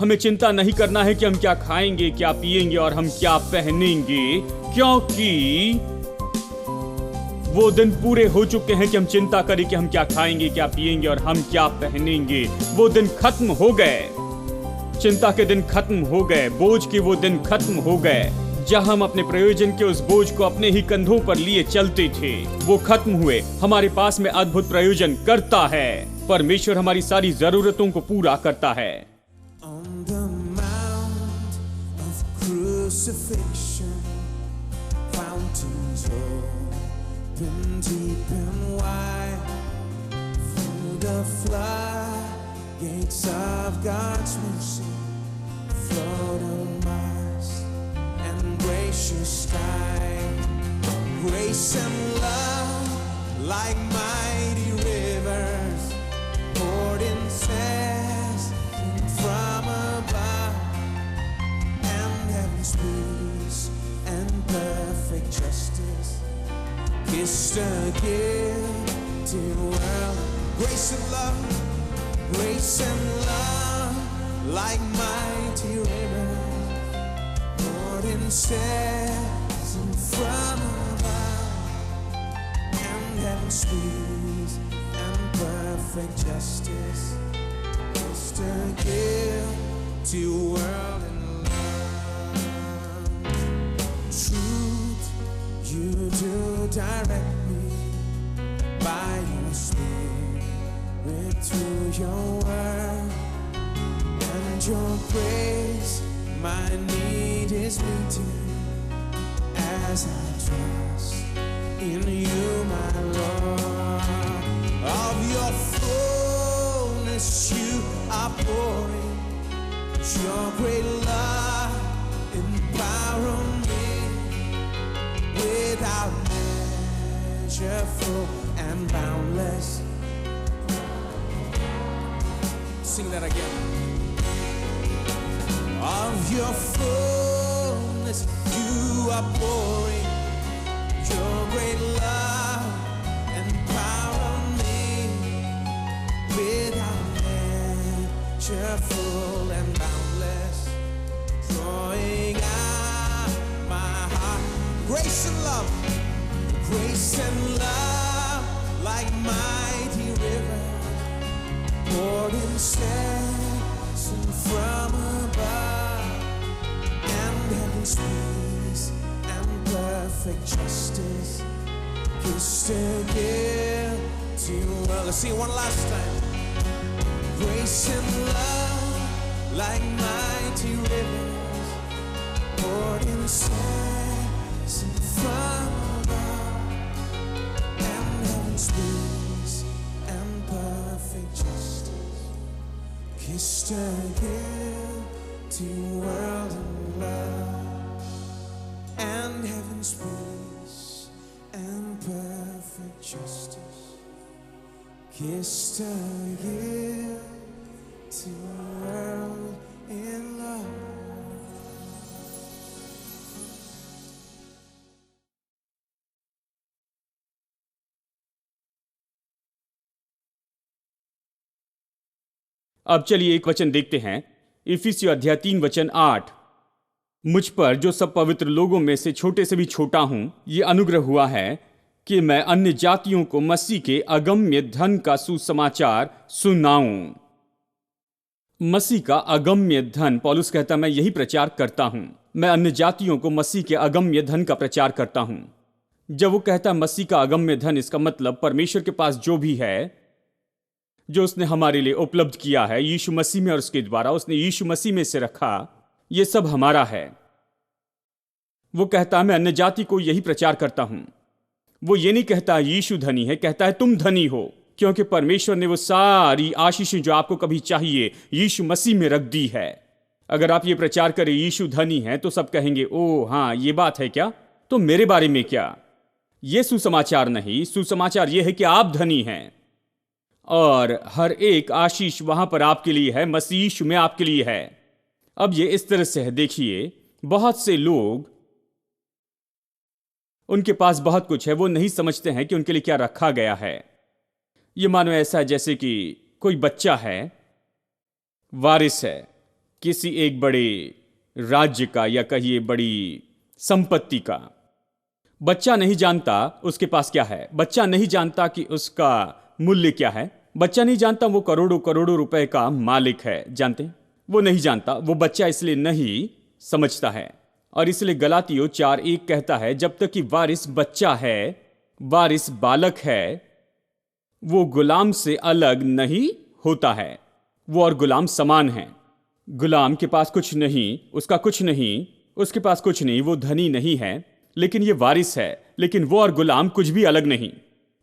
हमें चिंता नहीं करना है कि हम क्या खाएंगे, क्या पिएंगे और हम क्या पहनेंगे, क्योंकि वो दिन पूरे हो चुके हैं कि हम चिंता करें कि हम क्या खाएंगे, क्या पिएंगे और हम क्या पहनेंगे। वो दिन खत्म हो गए। चिंता के दिन खत्म हो गए, बोझ के वो दिन खत्म हो गए। जहां हम अपने प्रयोजन के उस बोझ को अपने ही कंधों पर लिए चलते थे, वो खत्म हुए। हमारे पास में अद्भुत प्रयोजन करता है। परमेश्वर हमारी सारी जरूरतों को पूरा करता है। On the mount of crucifixion, fountains open deep and wide, through the floodgates of God's mercy, flowed a vast and gracious sky. Grace and love like mighty rivers poured incessant from above, and heaven's peace and perfect justice kissed a guilty world. Grace and love like mighty rivers poured incessant from above, and heaven's peace and perfect justice kissed a guilty world in love. Truth, you do direct me by your spirit through your word, and your grace my need is meeting as I trust in you, my Lord. Of your fullness you are pouring your great love empower me without measure, full and boundless. Sing that again. Of your fullness you are pouring your great love empower me without measure, full and boundless, drawing out my heart. Grace and love like mighty rivers poured incessant from above, and heaven's peace and perfect justice kissed a guilty world. Let's sing it one last time. Grace and love like mighty rivers poured incessant from above, and heaven's peace and perfect justice kissed a guilty world in love, and heaven's peace and perfect justice kissed a guilty world in love. अब चलिए एक वचन देखते हैं। इफिसियों अध्याय 3 वचन 8। मुझ पर जो सब पवित्र लोगों में से छोटे से भी छोटा हूं, ये अनुग्रह हुआ है कि मैं अन्य जातियों को मसीह के अगम्य धन का सुसमाचार सुनाऊं। मसीह का अगम्य धन, पौलुस कहता मैं यही प्रचार करता हूं। मैं अन्य जातियों को मसीह के अगम्य धन का प्रचार करता हूं। जब वो कहता मसीह का अगम्य धन, इसका मतलब परमेश्वर के पास जो भी है, जो उसने हमारे लिए उपलब्ध किया है यीशु मसीह में और उसके द्वारा उसने यीशु मसीह में से रखा, ये सब हमारा है। वो कहता मैं अन्य जाति को यही प्रचार करता हूं। वो ये नहीं कहता यीशु धनी है, कहता है तुम धनी हो, क्योंकि परमेश्वर ने वो सारी आशीषें जो आपको कभी चाहिए यीशु मसीह में रख दी है। अगर आप ये प्रचार करें यीशु धनी है तो सब कहेंगे ओह हाँ ये बात है क्या, तो मेरे बारे में क्या। ये सुसमाचार नहीं, सुसमाचार ये है कि आप धनी हैं और हर एक आशीष वहां पर आपके लिए है, मसीह यीशु में आपके लिए है। अब ये इस तरह से है, देखिए बहुत से लोग, उनके पास बहुत कुछ है, वो नहीं समझते हैं कि उनके लिए क्या रखा गया है। ये मानो ऐसा है जैसे कि कोई बच्चा है, वारिस है, किसी एक बड़े राज्य का या कहिए बड़ी संपत्ति का। बच्चा नहीं जानता उसके पास क्या है, बच्चा नहीं जानता कि उसका मूल्य क्या है, बच्चा नहीं जानता वो करोड़ों करोड़ों रुपए का मालिक है। जानते हैं, वो नहीं जानता, वो बच्चा इसलिए नहीं समझता है। और इसलिए गलातियों 4:1 कहता है, जब तक कि वारिस बच्चा है, वारिस बालक है, वो गुलाम से अलग नहीं होता है। वो और गुलाम समान है। गुलाम के पास कुछ नहीं, उसका कुछ नहीं, उसके पास कुछ नहीं, वो धनी नहीं है, लेकिन ये वारिस है। लेकिन वो और गुलाम कुछ भी अलग नहीं।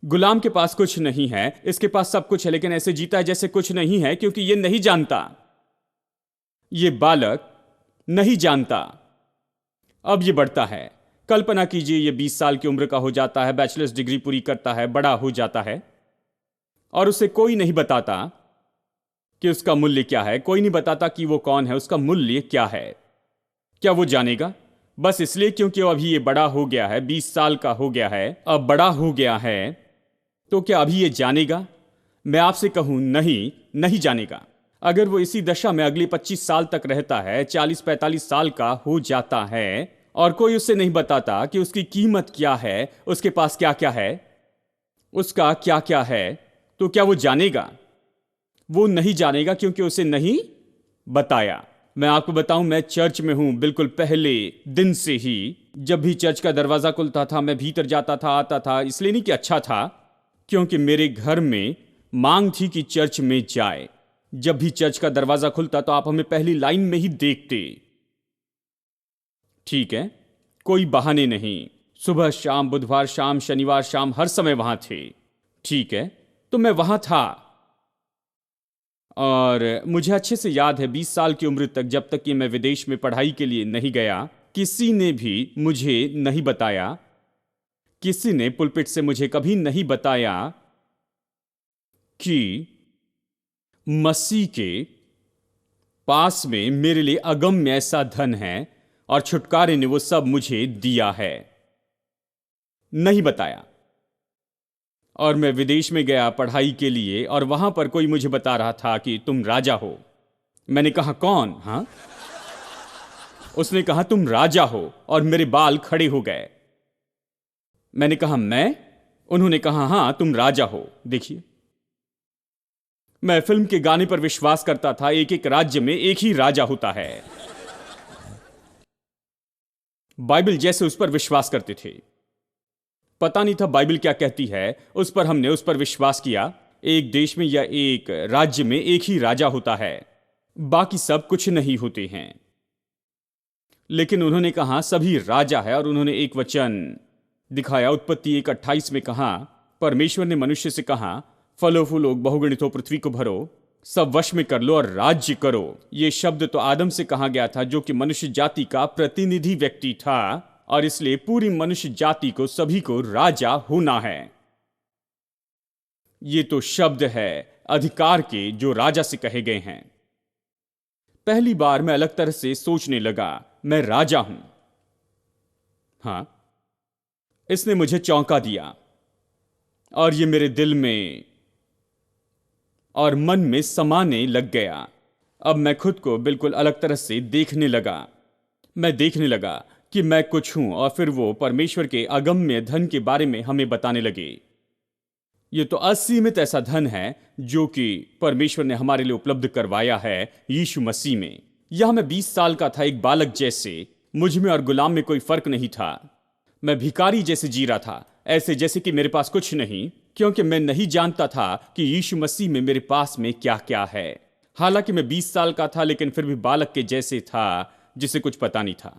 गुलाम के पास कुछ नहीं है, इसके पास सब कुछ है, लेकिन ऐसे जीता है जैसे कुछ नहीं है, क्योंकि ये नहीं जानता, ये बालक नहीं जानता। अब ये बढ़ता है। कल्पना कीजिए ये 20 साल की उम्र का हो जाता है, बैचलर्स डिग्री पूरी करता है, बड़ा हो जाता है, और उसे कोई नहीं बताता कि उसका मूल्य क्या है, कोई नहीं बताता कि वो कौन है, उसका मूल्य क्या है। क्या वो जानेगा? बस इसलिए क्योंकि वो अभी ये बड़ा हो गया है, 20 साल का हो गया है, अब बड़ा हो गया है, तो क्या अभी ये जानेगा? मैं आपसे कहूं, नहीं, नहीं जानेगा। अगर वो इसी दशा में अगले 25 साल तक रहता है, 40-45 साल का हो जाता है, और कोई उससे नहीं बताता कि उसकी कीमत क्या है, उसके पास क्या क्या है, उसका क्या क्या है, तो क्या वो जानेगा? वो नहीं जानेगा, क्योंकि उसे नहीं बताया। मैं आपको बताऊं, मैं चर्च में हूं बिल्कुल पहले दिन से ही। जब भी चर्च का दरवाजा खुलता था, मैं भीतर जाता था, आता था, इसलिए नहीं कि अच्छा था, क्योंकि मेरे घर में मांग थी कि चर्च में जाए। जब भी चर्च का दरवाजा खुलता तो आप हमें पहली लाइन में ही देखते। ठीक है, कोई बहाने नहीं, सुबह शाम, बुधवार शाम, शनिवार शाम, हर समय वहां थे। ठीक है, तो मैं वहां था, और मुझे अच्छे से याद है 20 साल की उम्र तक, जब तक कि मैं विदेश में पढ़ाई के लिए नहीं गया, किसी ने भी मुझे नहीं बताया, किसी ने पुलपिट से मुझे कभी नहीं बताया कि मसीह के पास में मेरे लिए अगम्य ऐसा धन है और छुटकारे ने वो सब मुझे दिया है। नहीं बताया। और मैं विदेश में गया पढ़ाई के लिए, और वहां पर कोई मुझे बता रहा था कि तुम राजा हो। मैंने कहा कौन? हाँ, उसने कहा तुम राजा हो, और मेरे बाल खड़े हो गए। मैंने कहा मैं? उन्होंने कहा हाँ, तुम राजा हो। देखिए, मैं फिल्म के गाने पर विश्वास करता था, एक एक राज्य में एक ही राजा होता है। बाइबल जैसे उस पर विश्वास करते थे। पता नहीं था बाइबल क्या कहती है, उस पर हमने उस पर विश्वास किया। एक देश में या एक राज्य में एक ही राजा होता है, बाकी सब कुछ नहीं होते हैं। लेकिन उन्होंने कहा सभी राजा है, और उन्होंने एक वचन दिखाया। उत्पत्ति 1:28 में कहा, परमेश्वर ने मनुष्य से कहा, फलो फूलो, बहुगणित हो, पृथ्वी को भरो, सब वश में कर लो और राज्य करो। यह शब्द तो आदम से कहा गया था, जो कि मनुष्य जाति का प्रतिनिधि व्यक्ति था, और इसलिए पूरी मनुष्य जाति को, सभी को राजा होना है। ये तो शब्द है अधिकार के, जो राजा से कहे गए हैं। पहली बार मैं अलग तरह से सोचने लगा, मैं राजा हूं। हां, इसने मुझे चौंका दिया, और ये मेरे दिल में और मन में समाने लग गया। अब मैं खुद को बिल्कुल अलग तरह से देखने लगा। मैं देखने लगा कि मैं कुछ हूं, और फिर वो परमेश्वर के अगम्य धन के बारे में हमें बताने लगे। ये तो असीमित ऐसा धन है जो कि परमेश्वर ने हमारे लिए उपलब्ध करवाया है यीशु मसीह में। यह मैं 20 साल का था, एक बालक जैसे। मुझ में और गुलाम में कोई फर्क नहीं था। मैं भिखारी जैसे जी रहा था, ऐसे जैसे कि मेरे पास कुछ नहीं, क्योंकि मैं नहीं जानता था कि यीशु मसीह में मेरे पास में क्या क्या है। हालांकि मैं 20 साल का था, लेकिन फिर भी बालक के जैसे था, जिसे कुछ पता नहीं था।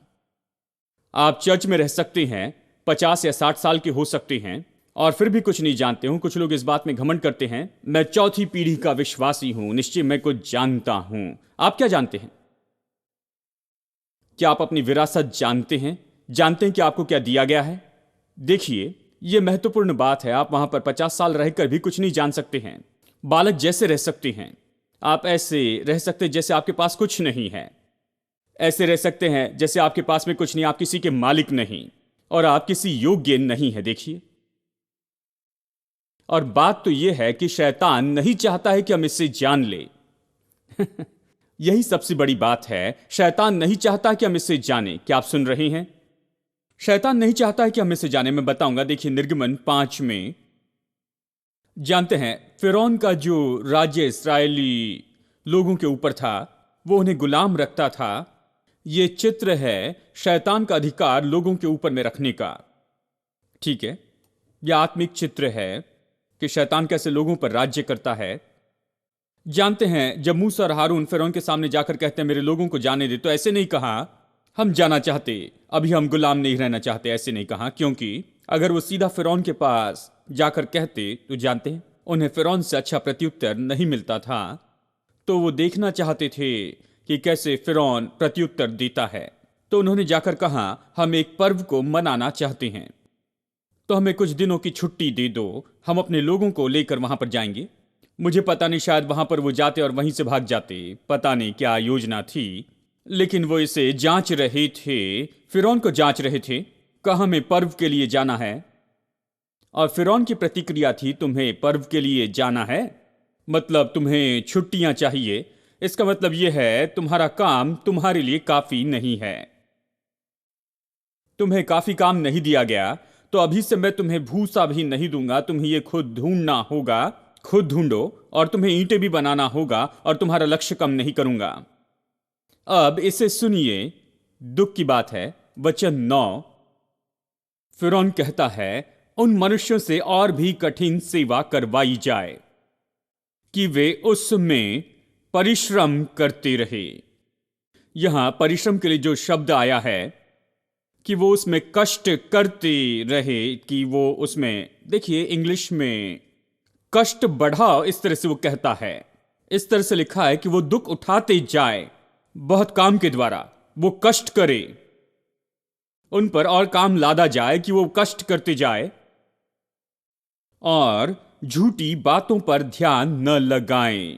आप चर्च में रह सकते हैं, 50 या 60 साल के हो सकते हैं, और फिर भी कुछ नहीं जानते हूं। कुछ लोग इस बात में घमंड करते हैं, मैं चौथी पीढ़ी का विश्वासी हूं, निश्चय मैं कुछ जानता हूं। आप क्या जानते हैं? क्या आप अपनी विरासत जानते हैं? जानते हैं कि आपको क्या दिया गया है? देखिए, यह महत्वपूर्ण बात है। आप वहां पर 50 साल रहकर भी कुछ नहीं जान सकते हैं। बालक जैसे रह सकते हैं। आप ऐसे रह सकते जैसे आपके पास कुछ नहीं है। ऐसे रह सकते हैं जैसे आपके पास में कुछ नहीं, आप किसी के मालिक नहीं, और आप किसी योग्य नहीं है। देखिए, और बात तो यह है कि शैतान नहीं चाहता है कि हम इससे जान ले। यही सबसे बड़ी बात है। शैतान नहीं चाहता कि हम इसे जानें। क्या आप सुन रहे हैं? शैतान नहीं चाहता है कि हम इसे जाने। मैं बताऊंगा, देखिए निर्गमन 5 में जानते हैं फिरौन का जो राज्य इस्राएली लोगों के ऊपर था, वो उन्हें गुलाम रखता था। ये चित्र है शैतान का अधिकार लोगों के ऊपर में रखने का। ठीक है, यह आत्मिक चित्र है कि शैतान कैसे लोगों पर राज्य करता है। जानते हैं जब मूसा और हारून फिरौन के सामने जाकर कहते हैं मेरे लोगों को जाने दे, तो ऐसे नहीं कहा हम जाना चाहते, अभी हम गुलाम नहीं रहना चाहते, ऐसे नहीं कहा। क्योंकि अगर वो सीधा फिरौन के पास जाकर कहते तो जानते हैं उन्हें फिरौन से अच्छा प्रत्युत्तर नहीं मिलता था। तो वो देखना चाहते थे कि कैसे फिरौन प्रत्युत्तर देता है। तो उन्होंने जाकर कहा हम एक पर्व को मनाना चाहते हैं, तो हमें कुछ दिनों की छुट्टी दे दो, हम अपने लोगों को लेकर वहां पर जाएंगे। मुझे पता नहीं, शायद वहां पर वो जाते और वहीं से भाग जाते, पता नहीं क्या योजना थी, लेकिन वो इसे जांच रहे थे, फिरौन को जांच रहे थे। कहा हमें पर्व के लिए जाना है। और फिरौन की प्रतिक्रिया थी तुम्हें पर्व के लिए जाना है, मतलब तुम्हें छुट्टियां चाहिए। इसका मतलब यह है तुम्हारा काम तुम्हारे लिए काफी नहीं है, तुम्हें काफी काम नहीं दिया गया, तो अभी से मैं तुम्हें भूसा भी नहीं दूंगा, तुम्हें यह खुद ढूंढना होगा, खुद ढूंढो, और तुम्हें ईंटें भी बनाना होगा, और तुम्हारा लक्ष्य कम नहीं करूंगा। अब इसे सुनिए, दुख की बात है। वचन 9, फिरौन कहता है उन मनुष्यों से और भी कठिन सेवा करवाई जाए कि वे उसमें परिश्रम करते रहे। यहां परिश्रम के लिए जो शब्द आया है कि वो उसमें कष्ट करते रहे, कि वो उसमें, देखिए इंग्लिश में कष्ट बढ़ाओ, इस तरह से वो कहता है। इस तरह से लिखा है कि वो दुख उठाते जाए, बहुत काम के द्वारा वो कष्ट करे, उन पर और काम लादा जाए कि वो कष्ट करते जाए और झूठी बातों पर ध्यान न लगाएं,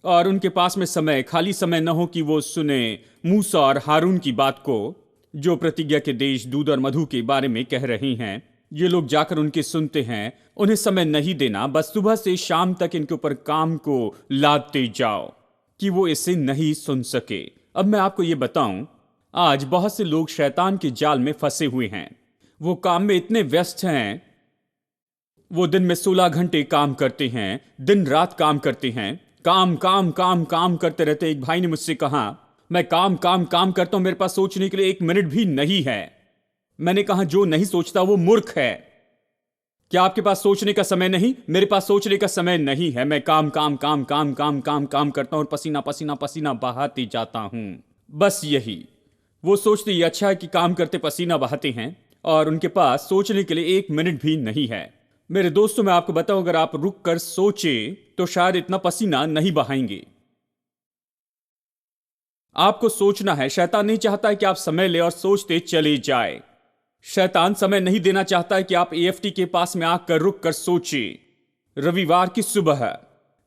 और उनके पास में समय, खाली समय न हो कि वो सुने मूसा और हारून की बात को, जो प्रतिज्ञा के देश दूध और मधु के बारे में कह रही हैं। ये लोग जाकर उनके सुनते हैं, उन्हें समय नहीं देना, बस सुबह से शाम तक इनके ऊपर काम को लादते जाओ कि वो इसे नहीं सुन सके। अब मैं आपको ये बताऊं, आज बहुत से लोग शैतान के जाल में फंसे हुए हैं। वो काम में इतने व्यस्त हैं, वो दिन में 16 घंटे काम करते हैं, दिन रात काम करते हैं, काम काम काम काम करते रहते। एक भाई ने मुझसे कहा मैं काम काम काम करता हूं, मेरे पास सोचने के लिए 1 मिनट भी नहीं है। मैंने कहा जो नहीं सोचता वो मूर्ख है। क्या आपके पास सोचने का समय नहीं? मेरे पास सोचने का समय नहीं है। मैं काम काम काम काम काम काम काम करता हूं और पसीना पसीना पसीना बहाते जाता हूं, बस यही। वो सोचते ये अच्छा है कि काम करते पसीना बहाते हैं, और उनके पास सोचने के लिए 1 मिनट भी नहीं है। मेरे दोस्तों, मैं आपको बताऊं, अगर आप रुक कर सोचे तो शायद इतना पसीना नहीं बहाएंगे। आपको सोचना है। शैतान नहीं चाहता है कि आप समय ले और सोचते चले जाए। शैतान समय नहीं देना चाहता है कि आप एएफटी के पास में आकर रुक कर सोचे रविवार की सुबह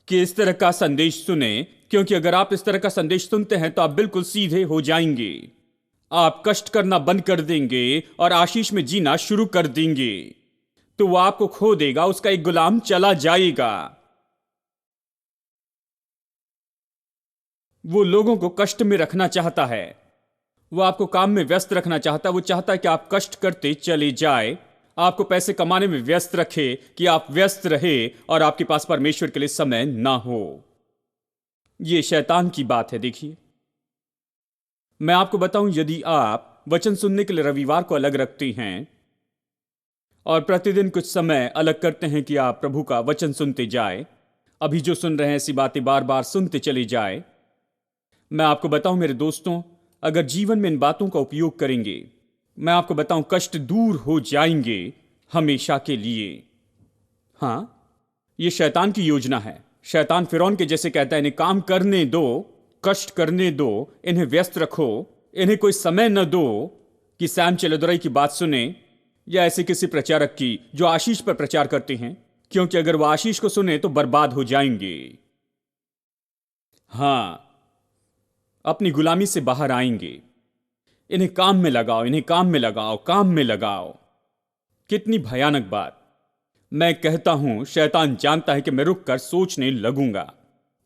कि इस तरह का संदेश सुने, क्योंकि अगर आप इस तरह का संदेश सुनते हैं तो आप बिल्कुल सीधे हो जाएंगे। आप कष्ट करना बंद कर देंगे और आशीष में जीना शुरू कर देंगे। तो वो आपको खो देगा, उसका एक गुलाम चला जाएगा। वो लोगों को कष्ट में रखना चाहता है, वो आपको काम में व्यस्त रखना चाहता है। वो चाहता है कि आप कष्ट करते चले जाए, आपको पैसे कमाने में व्यस्त रखे, कि आप व्यस्त रहे और आपके पास परमेश्वर के लिए समय ना हो। ये शैतान की बात है। देखिए, मैं आपको बताऊं, यदि आप वचन सुनने के लिए रविवार को अलग रखते हैं और प्रतिदिन कुछ समय अलग करते हैं कि आप प्रभु का वचन सुनते जाए, अभी जो सुन रहे हैं ऐसी बातें बार बार सुनते चले जाए, मैं आपको बताऊं मेरे दोस्तों, अगर जीवन में इन बातों का उपयोग करेंगे, मैं आपको बताऊं कष्ट दूर हो जाएंगे हमेशा के लिए। हां, यह शैतान की योजना है। शैतान फिरौन के जैसे कहता है इन्हें काम करने दो, कष्ट करने दो, इन्हें व्यस्त रखो, इन्हें कोई समय न दो कि सैम चेलोदराई की बात सुने या ऐसे किसी प्रचारक की जो आशीष पर प्रचार करते हैं, क्योंकि अगर वो आशीष को सुने तो बर्बाद हो जाएंगे। हां, अपनी गुलामी से बाहर आएंगे। इन्हें काम में लगाओ, इन्हें काम में लगाओ, काम में लगाओ। कितनी भयानक बात। मैं कहता हूं शैतान जानता है कि मैं रुक कर सोचने लगूंगा।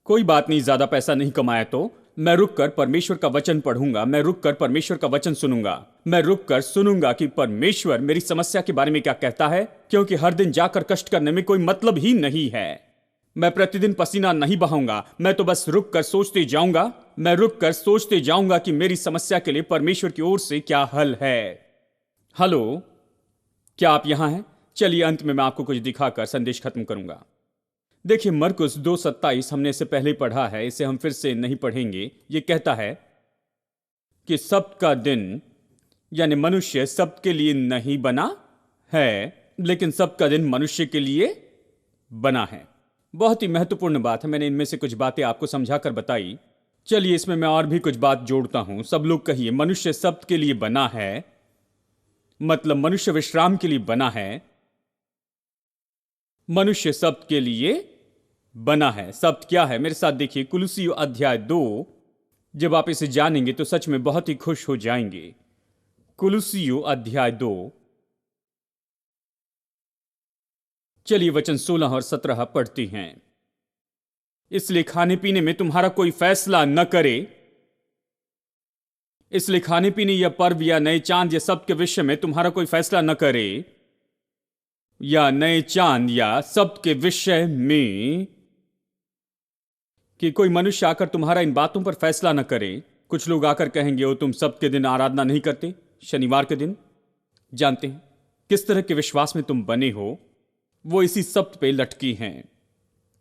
कोई बात नहीं, ज्यादा पैसा नहीं कमाया तो मैं रुककर परमेश्वर का वचन पढ़ूंगा, मैं रुककर परमेश्वर का वचन सुनूंगा, मैं रुककर सुनूंगा कि परमेश्वर मेरी समस्या के बारे में क्या कहता है, क्योंकि हर दिन जाकर कष्ट करने में कोई मतलब ही नहीं है। मैं प्रतिदिन पसीना नहीं बहाऊंगा, मैं तो बस रुककर सोचते जाऊंगा, मैं रुककर सोचते जाऊंगा कि मेरी समस्या के लिए परमेश्वर की ओर से क्या हल है। हेलो, क्या आप यहां हैं? चलिए अंत में मैं आपको कुछ दिखाकर संदेश खत्म करूंगा। देखिए, मरकुस 2:27 हमने इसे पहले पढ़ा है, इसे हम फिर से नहीं पढ़ेंगे। यह कहता है कि सब्त का दिन, यानी मनुष्य सब्त के लिए नहीं बना है, लेकिन सब्त का दिन मनुष्य के लिए बना है। बहुत ही महत्वपूर्ण बात है। मैंने इनमें से कुछ बातें आपको समझाकर बताई। चलिए इसमें मैं और भी कुछ बात जोड़ता हूं। सब लोग कहिए, मनुष्य सब्त के लिए बना है, मतलब मनुष्य विश्राम के लिए बना है। मनुष्य सब्त के लिए बना है। सब्त क्या है? मेरे साथ देखिए, कुलुसियों अध्याय 2। जब आप इसे जानेंगे तो सच में बहुत ही खुश हो जाएंगे। कुलुसियों अध्याय 2, चलिए वचन 16 और 17 पढ़ते हैं। इसलिए खाने पीने में तुम्हारा कोई फैसला न करे, इसलिए खाने पीने या पर्व या नए चांद या सब्त के विषय में तुम्हारा कोई फैसला न करे, या नए चांद या सब्त के विषय में, कि कोई मनुष्य आकर तुम्हारा इन बातों पर फैसला न करे। कुछ लोग आकर कहेंगे, ओ तुम सब्त के दिन आराधना नहीं करते, शनिवार के दिन। जानते हैं किस तरह के विश्वास में तुम बने हो, वो इसी सब्त पे लटकी हैं।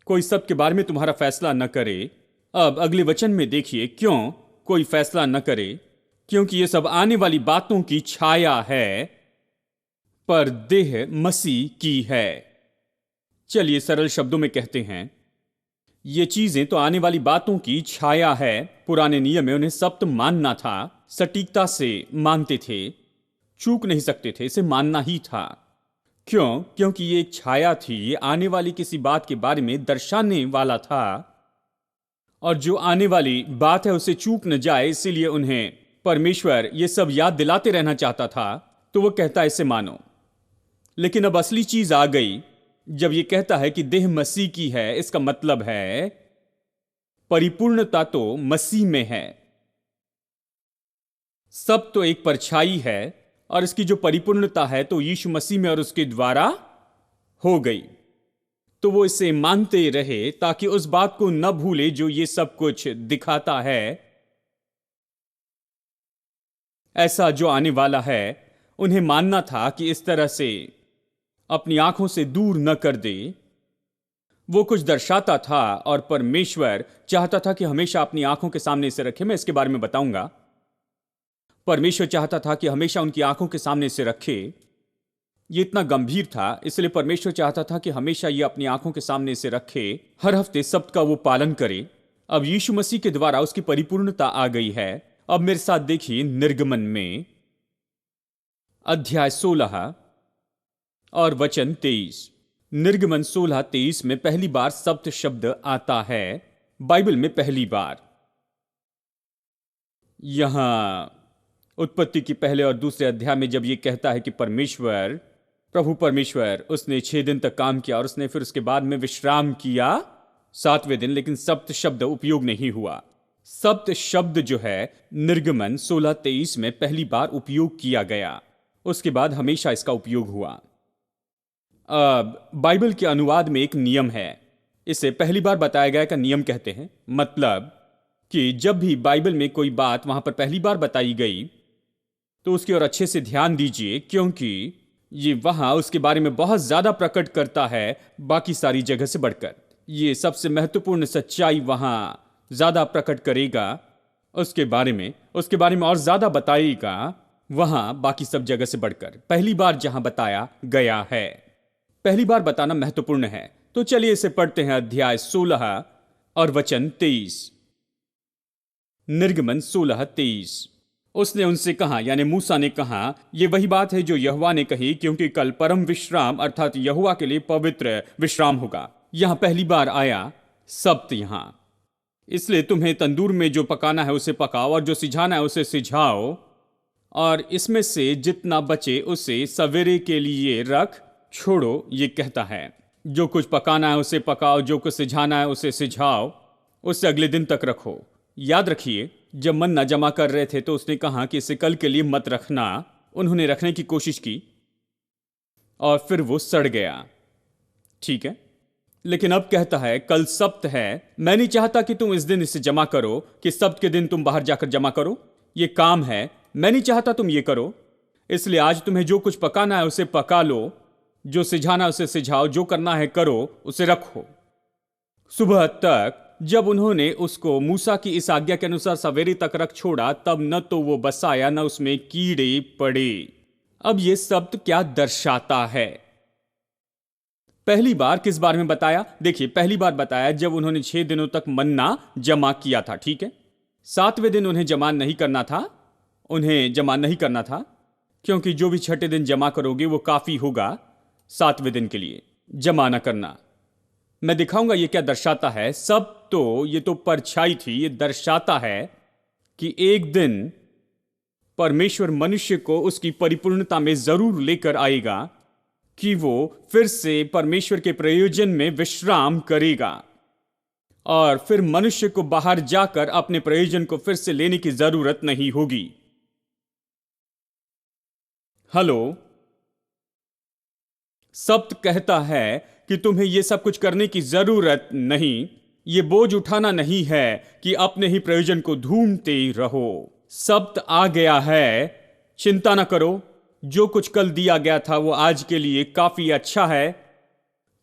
कोई सब्त के बारे में तुम्हारा फैसला न करे। अब अगले वचन में देखिए, क्यों कोई फैसला न करे? क्योंकि ये सब आने वाली बातों की छाया है, पर देह मसीह की है। चलिए सरल शब्दों में कहते हैं, ये चीजें तो आने वाली बातों की छाया है। पुराने नियम में उन्हें सब्त मानना था, सटीकता से मानते थे, चूक नहीं सकते थे, इसे मानना ही था। क्यों? क्योंकि ये एक छाया थी, ये आने वाली किसी बात के बारे में दर्शाने वाला था, और जो आने वाली बात है उसे चूक न जाए, इसीलिए उन्हें परमेश्वर ये सब याद दिलाते रहना चाहता था। तो वो कहता है इसे मानो। लेकिन अब असली चीज आ गई, जब ये कहता है कि देह मसीह की है, इसका मतलब है परिपूर्णता तो मसीह में है। सब तो एक परछाई है, और इसकी जो परिपूर्णता है तो यीशु मसीह में और उसके द्वारा हो गई। तो वो इसे मानते रहे ताकि उस बात को न भूले जो ये सब कुछ दिखाता है। ऐसा जो आने वाला है, उन्हें मानना था कि इस तरह से अपनी आंखों से दूर न कर दे। वो कुछ दर्शाता था, और परमेश्वर चाहता था कि हमेशा अपनी आंखों के सामने इसे रखे। मैं इसके बारे में बताऊंगा। परमेश्वर चाहता था कि हमेशा उनकी आंखों के सामने इसे रखे। ये इतना गंभीर था, इसलिए परमेश्वर चाहता था कि हमेशा ये अपनी आंखों के सामने इसे रखे, हर हफ्ते सब्त का वो पालन करे। अब यीशु मसीह के द्वारा उसकी परिपूर्णता आ गई है। अब मेरे साथ देखिए, निर्गमन में अध्याय 16 और वचन 23। निर्गमन 16:23 में पहली बार सब्त शब्द आता है, बाइबल में पहली बार। यहां उत्पत्ति की पहले और दूसरे अध्याय में जब यह कहता है कि परमेश्वर, प्रभु परमेश्वर, उसने 6 दिन तक काम किया और उसने फिर उसके बाद में विश्राम किया 7वें दिन, लेकिन सब्त शब्द उपयोग नहीं हुआ। सब्त शब्द जो है निर्गमन 16:23 में पहली बार उपयोग किया गया, उसके बाद हमेशा इसका उपयोग हुआ। अब बाइबल के अनुवाद में एक नियम है, इसे पहली बार बताया गया का नियम कहते हैं। मतलब कि जब भी बाइबल में कोई बात वहां पर पहली बार बताई गई तो उसकी ओर अच्छे से ध्यान दीजिए, क्योंकि ये वहां उसके बारे में बहुत ज्यादा प्रकट करता है बाकी सारी जगह से बढ़कर। ये सबसे महत्वपूर्ण सच्चाई वहां ज्यादा प्रकट करेगा, उसके बारे में और ज्यादा बताएगा वहां बाकी सब जगह से बढ़कर। पहली बार जहां बताया गया है, पहली बार बताना महत्वपूर्ण है। तो चलिए इसे पढ़ते हैं, अध्याय 16 और वचन 23। निर्गमन 16:23। उसने उनसे कहा, यानी मूसा ने कहा, यह वही बात है जो यहोवा ने कही, क्योंकि कल परम विश्राम अर्थात यहोवा के लिए पवित्र विश्राम होगा। यहां पहली बार आया सब्त यहां, इसलिए तुम्हें तंदूर में जो पकाना है उसे पकाओ और जो सिझाना है उसे सिझाओ, और इसमें से जितना बचे उसे सवेरे के लिए रख छोड़ो। ये कहता है जो कुछ पकाना है उसे पकाओ, जो कुछ सिझाना है उसे सिझाओ, उसे अगले दिन तक रखो। याद रखिए, जब मन्ना जमा कर रहे थे तो उसने कहा कि इसे कल के लिए मत रखना। उन्होंने रखने की कोशिश की और फिर वो सड़ गया। ठीक है, लेकिन अब कहता है कल सब्त है, मैं नहीं चाहता कि तुम इस दिन इसे जमा करो, कि सब्त के दिन तुम बाहर जाकर जमा करो। ये काम है, मैं नहीं चाहता तुम ये करो। इसलिए आज तुम्हें जो कुछ पकाना है उसे पका लो, जो सिझाना है उसे सिझाओ, जो करना है करो, उसे रखो। सुबह तक जब उन्होंने उसको मूसा की इस आज्ञा के अनुसार सवेरे तक रख छोड़ा, तब न तो वो बसाया न उसमें कीड़े पड़े। अब ये सब्त क्या दर्शाता है? पहली बार किस बारे में बताया? देखिए, पहली बार बताया जब उन्होंने 6 दिनों तक मन्ना जमा किया था। ठीक है, 7वें दिन उन्हें जमा नहीं करना था, क्योंकि जो भी 6ठे दिन जमा करोगे वो काफी होगा 7वें दिन के लिए। जमा ना करना। मैं दिखाऊंगा ये क्या दर्शाता है। सब तो ये तो परछाई थी, ये दर्शाता है कि एक दिन परमेश्वर मनुष्य को उसकी परिपूर्णता में जरूर लेकर आएगा, कि वो फिर से परमेश्वर के प्रयोजन में विश्राम करेगा और फिर मनुष्य को बाहर जाकर अपने प्रयोजन को फिर से लेने की जरूरत नहीं होगी। हेलो, सब्त कहता है कि तुम्हें यह सब कुछ करने की जरूरत नहीं, ये बोझ उठाना नहीं है कि अपने ही प्रयोजन को ढूंढते रहो। सब्त आ गया है, चिंता ना करो, जो कुछ कल दिया गया था वो आज के लिए काफी अच्छा है।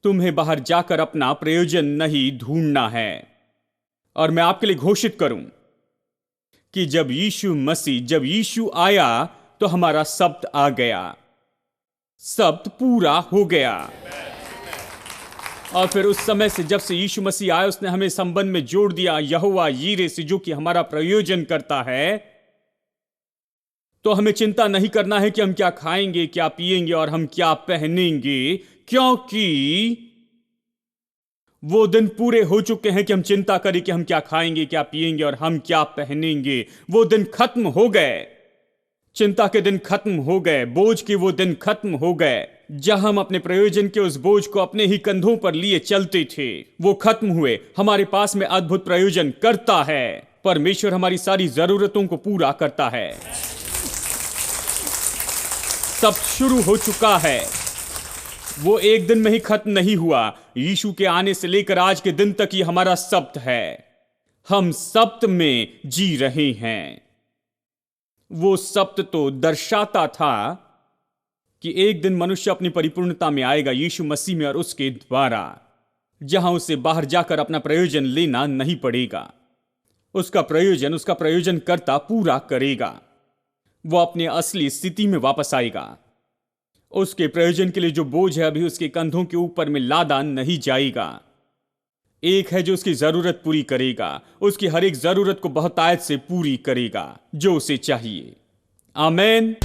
तुम्हें बाहर जाकर अपना प्रयोजन नहीं ढूंढना है। और मैं आपके लिए घोषित करूं कि जब यीशु आया तो हमारा सब्त आ गया, सब्त पूरा हो गया। और फिर उस समय से, जब से यीशु मसीह आया, उसने हमें संबंध में जोड़ दिया यहोवा यीरे से, जो कि हमारा प्रयोजन करता है। तो हमें चिंता नहीं करना है कि हम क्या खाएंगे, क्या पिएंगे और हम क्या पहनेंगे, क्योंकि वो दिन पूरे हो चुके हैं कि हम चिंता करें कि हम क्या खाएंगे, क्या पिएंगे और हम क्या पहनेंगे। वो दिन खत्म हो गए, चिंता के दिन खत्म हो गए, बोझ के वो दिन खत्म हो गए। जहां हम अपने प्रयोजन के उस बोझ को अपने ही कंधों पर लिए चलते थे, वो खत्म हुए। हमारे पास में अद्भुत प्रयोजन करता है। परमेश्वर हमारी सारी जरूरतों को पूरा करता है। सब शुरू हो चुका है, वो एक दिन में ही खत्म नहीं हुआ। यीशु के आने से लेकर आज के दिन तक ये हमारा सब्त है। हम सब्त में जी रहे हैं। वो सब्त तो दर्शाता था कि एक दिन मनुष्य अपनी परिपूर्णता में आएगा यीशु मसीह में और उसके द्वारा, जहां उसे बाहर जाकर अपना प्रयोजन लेना नहीं पड़ेगा। उसका प्रयोजन कर्ता पूरा करेगा। वो अपने असली स्थिति में वापस आएगा। उसके प्रयोजन के लिए जो बोझ है अभी उसके कंधों के ऊपर में लादा नहीं जाएगा। एक है जो उसकी जरूरत पूरी करेगा, उसकी हर एक जरूरत को बहुतायत से पूरी करेगा जो उसे चाहिए। आमीन।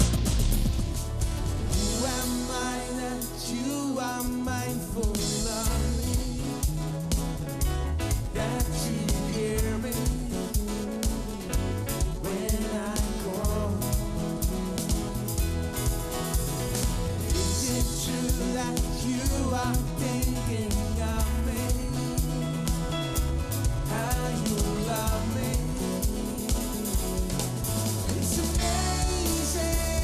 It's amazing.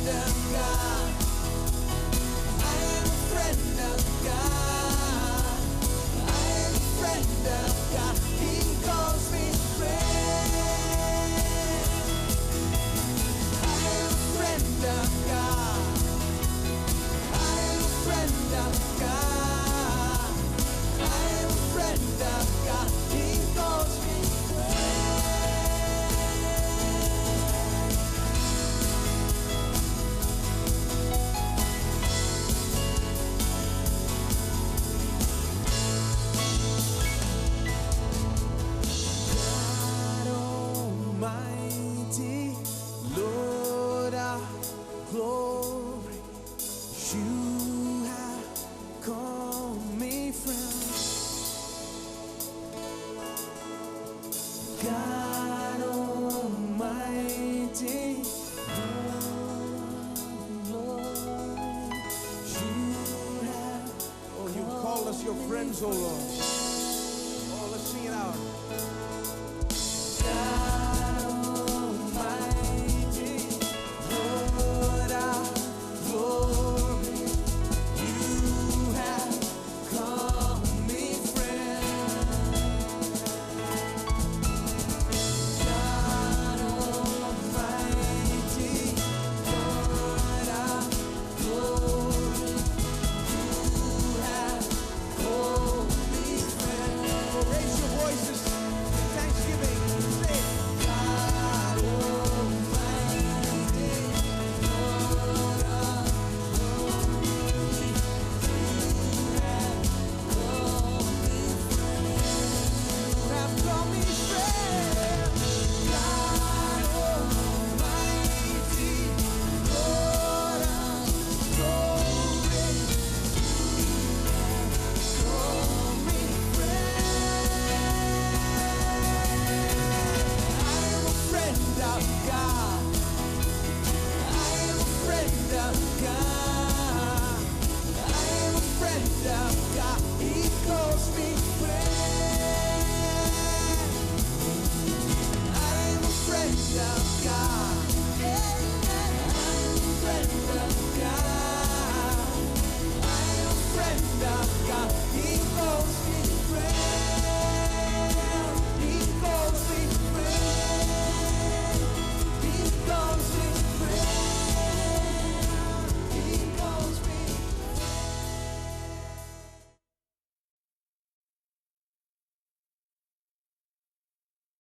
of God. I am a friend of God. I am a friend of God. He calls me friend. I am a friend of God. I am a friend of God. I am a friend of God. He calls me God Almighty, Lord of glory, you have called me friend. God Almighty, Lord, you have. Oh, you call us your friends, oh Lord.